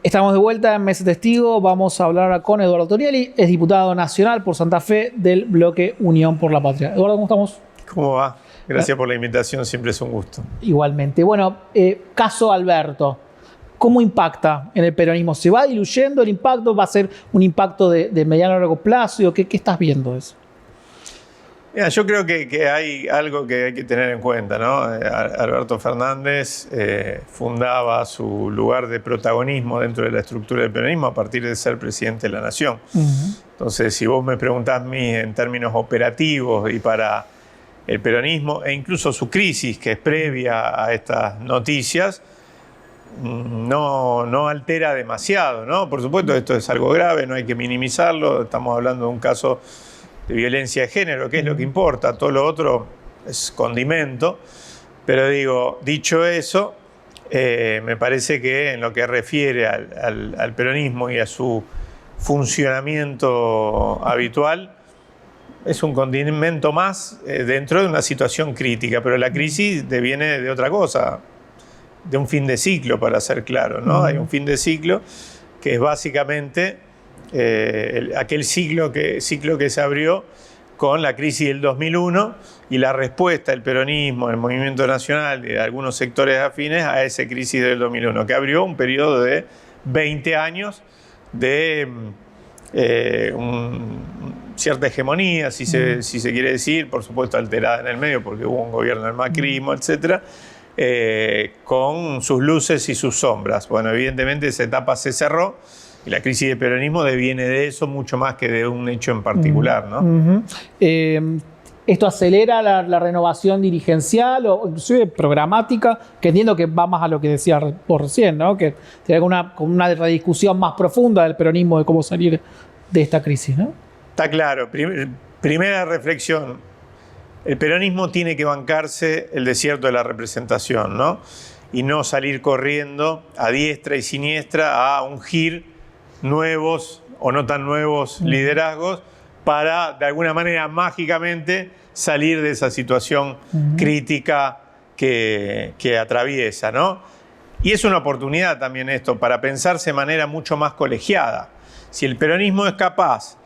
Estamos de vuelta en Mesa Testigo. Vamos a hablar ahora con Eduardo Torielli, es diputado nacional por Santa Fe del bloque Unión por la Patria. Eduardo, ¿cómo estamos? ¿Cómo va? Gracias por la invitación, siempre es un gusto. Igualmente. Bueno, caso Alberto, ¿cómo impacta en el peronismo? ¿Se va diluyendo el impacto? ¿Va a ser un impacto de mediano a largo plazo? ¿Qué estás viendo de eso? Mira, yo creo que hay algo que hay que tener en cuenta, ¿no? Alberto Fernández fundaba su lugar de protagonismo dentro de la estructura del peronismo a partir de ser presidente de la Nación. Entonces, si vos me preguntás a mí en términos operativos y para el peronismo, e incluso su crisis, que es previa a estas noticias, no altera demasiado, ¿no? Por supuesto, esto es algo grave, no hay que minimizarlo, estamos hablando de un caso de violencia de género, que es lo que importa, todo lo otro es condimento. Pero digo, dicho eso, me parece que en lo que refiere al peronismo y a su funcionamiento habitual, es un condimento más dentro de una situación crítica, pero la crisis deviene de otra cosa, de un fin de ciclo, para ser claro, ¿no? Hay un fin de ciclo que es básicamente aquel ciclo que se abrió con la crisis del 2001 y la respuesta del peronismo, del movimiento nacional y de algunos sectores afines a esa crisis del 2001, que abrió un periodo de 20 años de cierta hegemonía, si se quiere decir, por supuesto alterada en el medio porque hubo un gobierno del macrismo, etcétera, con sus luces y sus sombras. Bueno, evidentemente esa etapa se cerró y la crisis del peronismo deviene de eso mucho más que de un hecho en particular, ¿no? ¿Esto acelera la renovación dirigencial o inclusive programática? Que entiendo que va más a lo que decía por recién, ¿no? Que tiene una rediscusión más profunda del peronismo de cómo salir de esta crisis, ¿no? Está claro. Primera reflexión. El peronismo tiene que bancarse el desierto de la representación, ¿no? Y no salir corriendo a diestra y siniestra a ungir nuevos o no tan nuevos liderazgos para, de alguna manera, mágicamente salir de esa situación crítica que atraviesa, ¿no? Y es una oportunidad también esto para pensarse de manera mucho más colegiada. Si el peronismo es capaz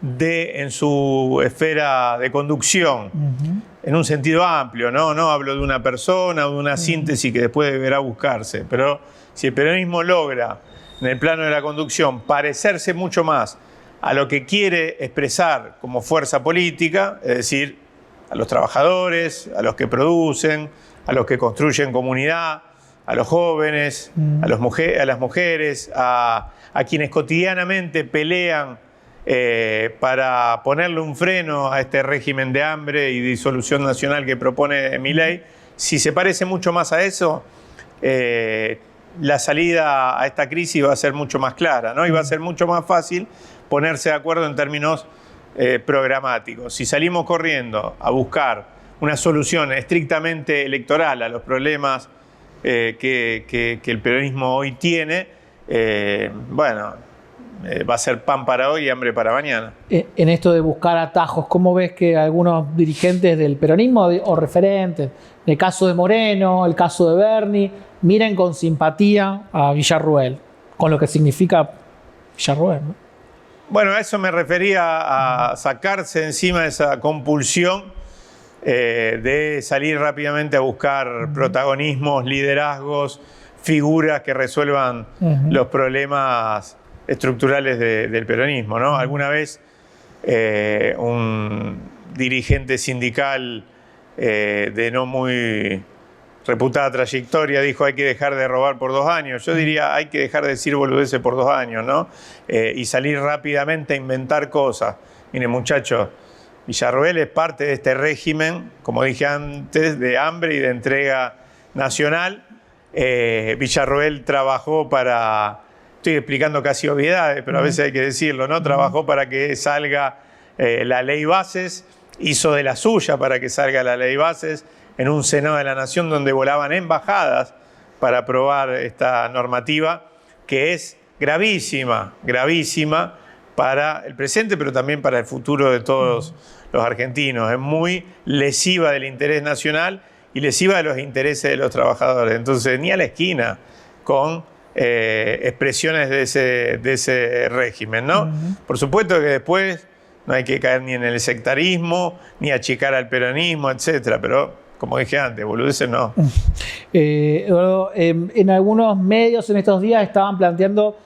de, en su esfera de conducción, en un sentido amplio, no hablo de una persona o de una síntesis que después deberá buscarse, pero si el peronismo logra, en el plano de la conducción, parecerse mucho más a lo que quiere expresar como fuerza política, es decir, a los trabajadores, a los que producen, a los que construyen comunidad, a los jóvenes, a las mujeres, a quienes cotidianamente pelean para ponerle un freno a este régimen de hambre y disolución nacional que propone Milei. Si se parece mucho más a eso, la salida a esta crisis va a ser mucho más clara, ¿no? Y va a ser mucho más fácil ponerse de acuerdo en términos programáticos. Si salimos corriendo a buscar una solución estrictamente electoral a los problemas que el peronismo hoy tiene, va a ser pan para hoy y hambre para mañana. En esto de buscar atajos, ¿cómo ves que algunos dirigentes del peronismo o referentes, el caso de Moreno, el caso de Berni, miren con simpatía a Villarruel, con lo que significa Villarruel, ¿no? Bueno, a eso me refería, a sacarse encima esa compulsión de salir rápidamente a buscar protagonismos, liderazgos, figuras que resuelvan los problemas estructurales del peronismo, ¿no? Alguna vez un dirigente sindical de no muy reputada trayectoria dijo: hay que dejar de robar por 2 años. Yo diría: hay que dejar de decir boludeces por 2 años, ¿no? Y salir rápidamente a inventar cosas. Miren, muchachos, Villarruel es parte de este régimen, como dije antes, de hambre y de entrega nacional. Villarruel trabajó para... Estoy explicando casi obviedades, pero a veces hay que decirlo, ¿no? Trabajó para que salga la ley bases, hizo de la suya para que salga la ley bases en un Senado de la Nación donde volaban embajadas para aprobar esta normativa, que es gravísima, gravísima para el presente, pero también para el futuro de todos los argentinos. Es muy lesiva del interés nacional y lesiva de los intereses de los trabajadores. Entonces, ni a la esquina con expresiones de ese régimen, ¿no? Por supuesto que después no hay que caer ni en el sectarismo, ni achicar al peronismo, etcétera, pero como dije antes, boludeces no. Eduardo, en algunos medios en estos días estaban planteando,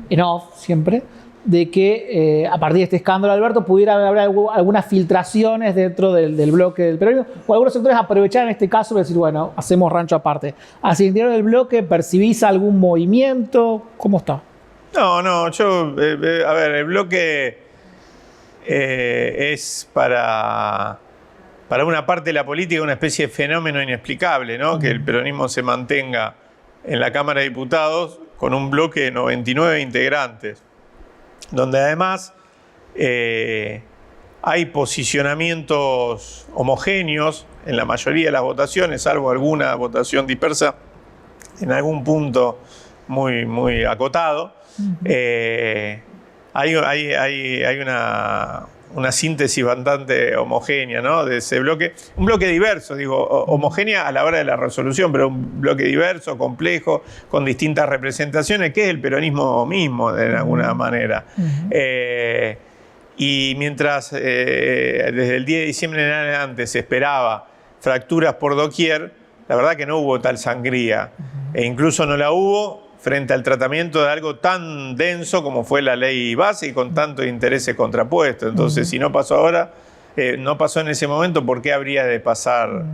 en off siempre, de que a partir de este escándalo, Alberto, pudiera haber algunas filtraciones dentro del bloque del peronismo, o algunos sectores aprovechar en este caso para decir, bueno, hacemos rancho aparte. ¿Hacia el interior del bloque percibís algún movimiento? ¿Cómo está? No, yo, a ver, el bloque es para una parte de la política una especie de fenómeno inexplicable, ¿no? Que el peronismo se mantenga en la Cámara de Diputados con un bloque de 99 integrantes, donde además hay posicionamientos homogéneos en la mayoría de las votaciones, salvo alguna votación dispersa en algún punto muy, muy acotado. Hay una síntesis bastante homogénea, ¿no? De ese bloque. Un bloque diverso, digo, homogénea a la hora de la resolución, pero un bloque diverso, complejo, con distintas representaciones, que es el peronismo mismo, de alguna manera. Y mientras desde el 10 de diciembre en adelante se esperaba fracturas por doquier, la verdad que no hubo tal sangría. E incluso no la hubo frente al tratamiento de algo tan denso como fue la ley base y con tantos intereses contrapuestos. Entonces, si no pasó ahora, no pasó en ese momento, ¿por qué habría de pasar,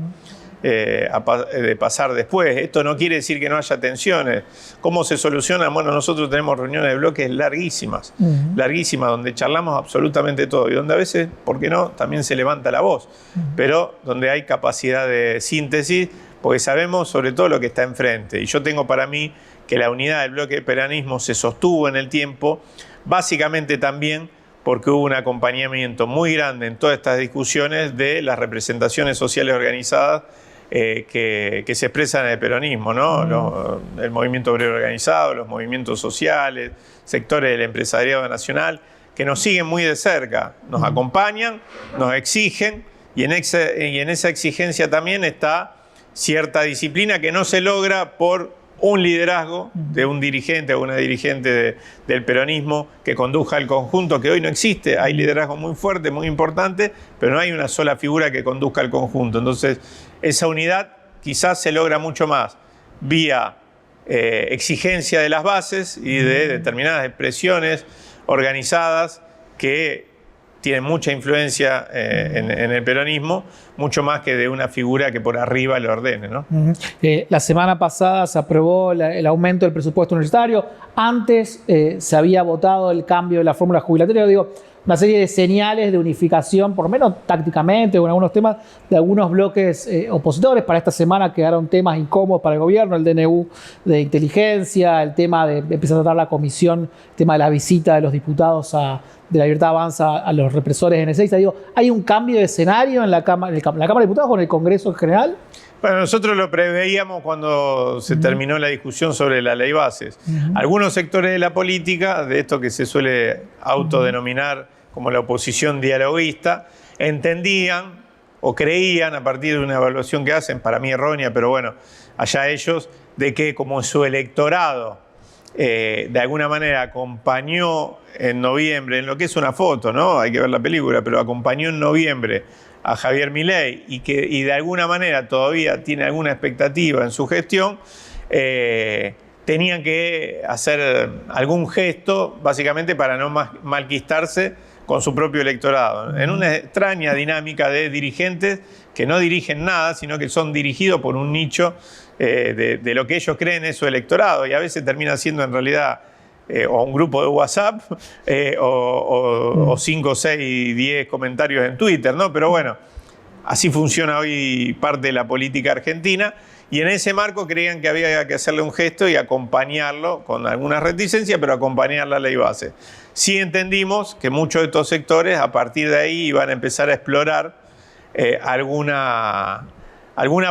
después? Esto no quiere decir que no haya tensiones. ¿Cómo se soluciona? Bueno, nosotros tenemos reuniones de bloques larguísimas, larguísimas, donde charlamos absolutamente todo y donde a veces, ¿por qué no?, también se levanta la voz, pero donde hay capacidad de síntesis, porque sabemos sobre todo lo que está enfrente. Y yo tengo para mí que la unidad del bloque de peronismo se sostuvo en el tiempo, básicamente también porque hubo un acompañamiento muy grande en todas estas discusiones de las representaciones sociales organizadas que se expresan en el peronismo, ¿no? El movimiento obrero organizado, los movimientos sociales, sectores del empresariado nacional, que nos siguen muy de cerca, nos acompañan, nos exigen, y en esa exigencia también está cierta disciplina que no se logra por un liderazgo de un dirigente o una dirigente del peronismo que conduja el conjunto, que hoy no existe. Hay liderazgo muy fuerte, muy importante, pero no hay una sola figura que conduzca el conjunto. Entonces, esa unidad quizás se logra mucho más vía exigencia de las bases y de determinadas expresiones organizadas que tienen mucha influencia en el peronismo, mucho más que de una figura que por arriba le ordene, ¿no? La semana pasada se aprobó el aumento del presupuesto universitario. Antes se había votado el cambio de la fórmula jubilatoria. Digo, una serie de señales de unificación, por lo menos tácticamente, o en algunos temas, de algunos bloques opositores. Para esta semana quedaron temas incómodos para el gobierno, el DNU de inteligencia, el tema de empezar a tratar la comisión, el tema de la visita de los diputados de la Libertad Avanza a los represores en Ezeiza. Digo, ¿hay un cambio de escenario en la Cámara de Diputados o en el Congreso en general? Bueno, nosotros lo preveíamos cuando se terminó la discusión sobre la ley bases. Algunos sectores de la política, de esto que se suele autodenominar como la oposición dialoguista, entendían o creían, a partir de una evaluación que hacen, para mí errónea, pero bueno, allá ellos, de que como su electorado de alguna manera acompañó en noviembre, en lo que es una foto, ¿no? Hay que ver la película, pero acompañó en noviembre a Javier Milei y de alguna manera todavía tiene alguna expectativa en su gestión, tenían que hacer algún gesto básicamente para no malquistarse con su propio electorado, en una extraña dinámica de dirigentes que no dirigen nada, sino que son dirigidos por un nicho de lo que ellos creen es su electorado, y a veces termina siendo en realidad o un grupo de WhatsApp o 5, 6, 10 comentarios en Twitter, ¿no? Pero bueno, así funciona hoy parte de la política argentina, y en ese marco creían que había que hacerle un gesto y acompañarlo con algunas reticencias, pero acompañar la ley base. Sí entendimos que muchos de estos sectores a partir de ahí iban a empezar a explorar alguna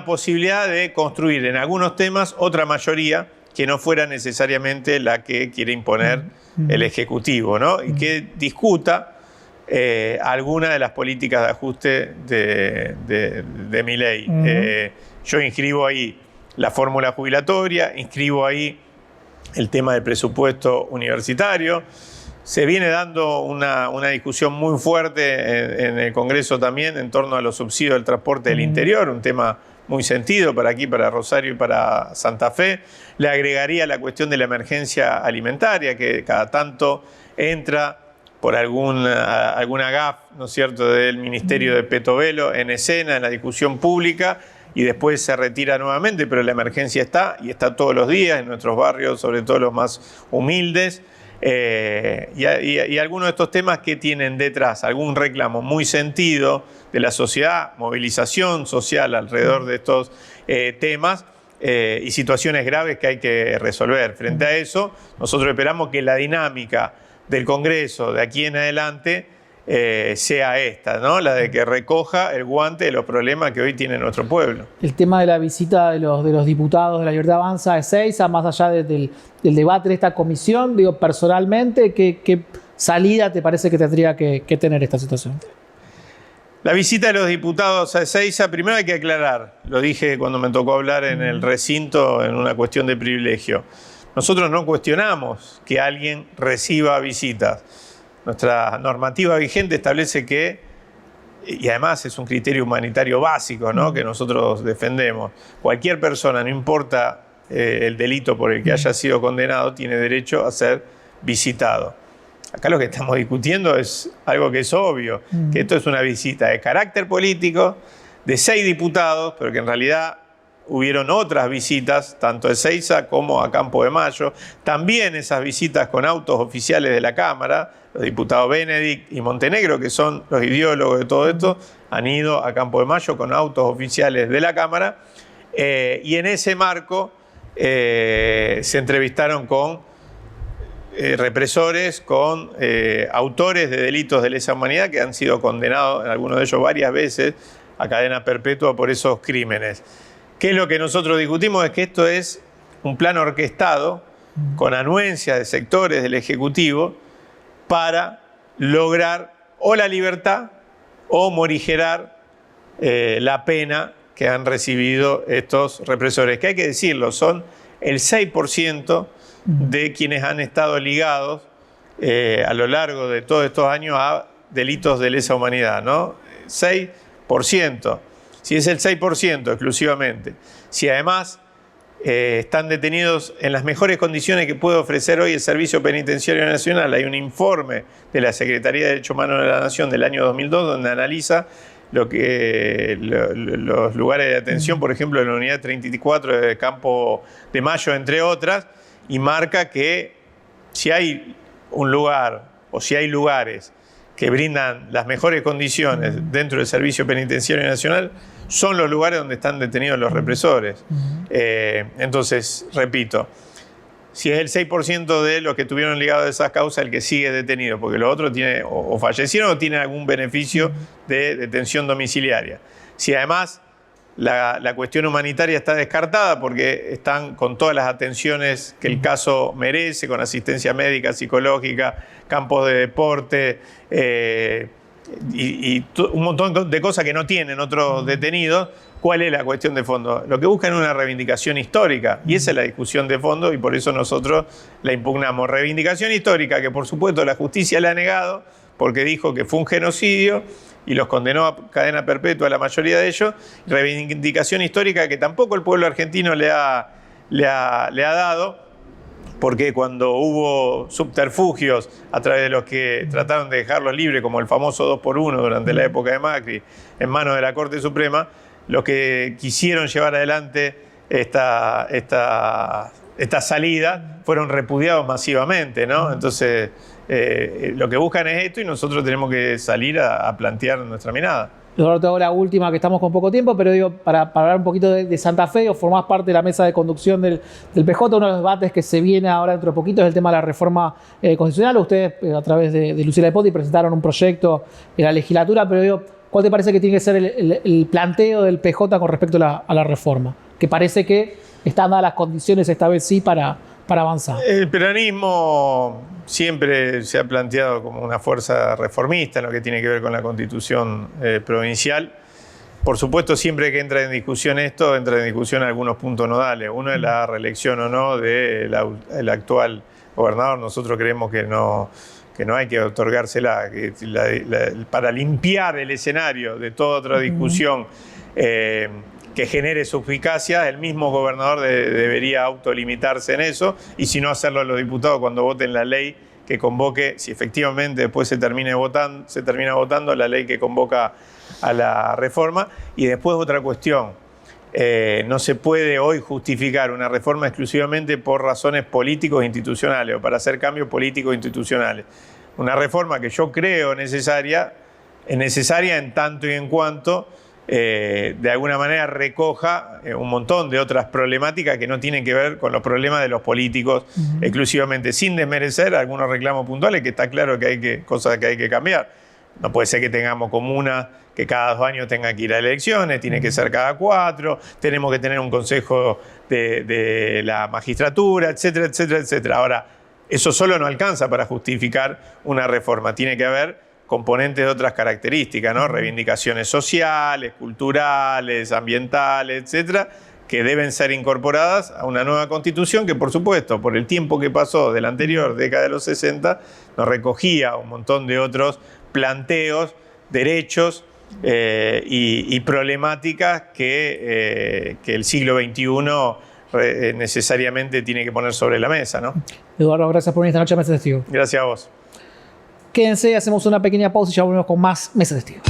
posibilidad de construir en algunos temas otra mayoría que no fuera necesariamente la que quiere imponer el Ejecutivo, ¿no? Y que discuta alguna de las políticas de ajuste de Milei. Yo inscribo ahí la fórmula jubilatoria, inscribo ahí el tema del presupuesto universitario. Se viene dando una discusión muy fuerte en el Congreso también en torno a los subsidios del transporte del interior, un tema muy sentido para aquí, para Rosario y para Santa Fe. Le agregaría la cuestión de la emergencia alimentaria, que cada tanto entra por alguna gaf, ¿no es cierto?, del Ministerio de Petovelo en escena, en la discusión pública, y después se retira nuevamente, pero la emergencia está, y está todos los días en nuestros barrios, sobre todo los más humildes. Y algunos de estos temas que tienen detrás algún reclamo muy sentido de la sociedad, movilización social alrededor de estos temas y situaciones graves que hay que resolver. Frente a eso, nosotros esperamos que la dinámica del Congreso de aquí en adelante sea esta, ¿no? La de que recoja el guante de los problemas que hoy tiene nuestro pueblo. El tema de la visita de los diputados de La Libertad Avanza a Ezeiza, más allá del debate de esta comisión, digo, personalmente, ¿qué salida te parece que tendría que tener esta situación? La visita de los diputados a Ezeiza, primero hay que aclarar, lo dije cuando me tocó hablar en el recinto en una cuestión de privilegio. Nosotros no cuestionamos que alguien reciba visitas. Nuestra normativa vigente establece que, y además es un criterio humanitario básico, ¿no?, que nosotros defendemos, cualquier persona, no importa el delito por el que haya sido condenado, tiene derecho a ser visitado. Acá lo que estamos discutiendo es algo que es obvio, que esto es una visita de carácter político de 6 diputados, pero que en realidad hubieron otras visitas, tanto a Ezeiza como a Campo de Mayo. También esas visitas con autos oficiales de la Cámara, los diputados Benedict y Montenegro, que son los ideólogos de todo esto, han ido a Campo de Mayo con autos oficiales de la Cámara. Y en ese marco se entrevistaron con represores, con autores de delitos de lesa humanidad que han sido condenados, algunos de ellos varias veces, a cadena perpetua por esos crímenes. ¿Qué es lo que nosotros discutimos? Es que esto es un plan orquestado con anuencia de sectores del Ejecutivo para lograr o la libertad o morigerar la pena que han recibido estos represores, que hay que decirlo, son el 6% de quienes han estado ligados a lo largo de todos estos años a delitos de lesa humanidad, ¿no? 6%. Si es el 6% exclusivamente, si además están detenidos en las mejores condiciones que puede ofrecer hoy el Servicio Penitenciario Nacional. Hay un informe de la Secretaría de Derechos Humanos de la Nación del año 2002 donde analiza los lugares de atención, por ejemplo, en la unidad 34 de Campo de Mayo, entre otras, y marca que si hay un lugar o si hay lugares que brindan las mejores condiciones dentro del Servicio Penitenciario Nacional, son los lugares donde están detenidos los represores. Entonces, repito, si es el 6% de los que estuvieron ligados a esas causas el que sigue detenido, porque los otros o fallecieron o tienen algún beneficio de detención domiciliaria. Si además la cuestión humanitaria está descartada porque están con todas las atenciones que el caso merece, con asistencia médica, psicológica, campos de deporte, y un montón de cosas que no tienen otros detenidos. ¿Cuál es la cuestión de fondo? Lo que buscan es una reivindicación histórica, y esa es la discusión de fondo, y por eso nosotros la impugnamos. Reivindicación histórica que por supuesto la justicia le ha negado porque dijo que fue un genocidio y los condenó a cadena perpetua a la mayoría de ellos. Reivindicación histórica que tampoco el pueblo argentino le ha dado, porque cuando hubo subterfugios a través de los que trataron de dejarlos libres, como el famoso 2x1 durante la época de Macri, en manos de la Corte Suprema, los que quisieron llevar adelante esta salida fueron repudiados masivamente, ¿no? Entonces, lo que buscan es esto y nosotros tenemos que salir a plantear nuestra mirada. Eduardo, te hago la última, que estamos con poco tiempo, pero digo, para hablar un poquito de Santa Fe, o formás parte de la mesa de conducción del PJ, uno de los debates que se viene ahora dentro de poquito es el tema de la reforma constitucional. Ustedes, a través de Luciela de Poti, presentaron un proyecto en la legislatura, pero digo, ¿cuál te parece que tiene que ser el planteo del PJ con respecto a la reforma? Que parece que están dadas las condiciones, esta vez sí, para avanzar. El peronismo siempre se ha planteado como una fuerza reformista en lo que tiene que ver con la Constitución provincial. Por supuesto, siempre que entra en discusión esto, entra en discusión algunos puntos nodales. Uno es la reelección o no del actual gobernador. Nosotros creemos que no hay que otorgársela, que para limpiar el escenario de toda otra discusión que genere suficacia, el mismo gobernador debería autolimitarse en eso, y si no, hacerlo a los diputados cuando voten la ley que convoque, si efectivamente después se termina votando la ley que convoca a la reforma. Y después otra cuestión, no se puede hoy justificar una reforma exclusivamente por razones políticos e institucionales o para hacer cambios políticos e institucionales. Una reforma que yo creo necesaria, es necesaria en tanto y en cuanto de alguna manera recoja un montón de otras problemáticas que no tienen que ver con los problemas de los políticos exclusivamente, sin desmerecer algunos reclamos puntuales, que está claro que hay cosas que hay que cambiar. No puede ser que tengamos comunas que cada 2 años tengan que ir a elecciones, tiene que ser cada 4, tenemos que tener un consejo de la magistratura, etcétera, etcétera, etcétera. Ahora, eso solo no alcanza para justificar una reforma, tiene que haber componentes de otras características, ¿no? Reivindicaciones sociales, culturales, ambientales, etcétera, que deben ser incorporadas a una nueva constitución que, por supuesto, por el tiempo que pasó de la anterior década de los 60, nos recogía un montón de otros planteos, derechos y problemáticas que el siglo XXI necesariamente tiene que poner sobre la mesa, ¿no? Eduardo, gracias por venir esta noche a Mesa Testigo. Gracias a vos. Quédense, hacemos una pequeña pausa y ya volvemos con más Mesa Testigo.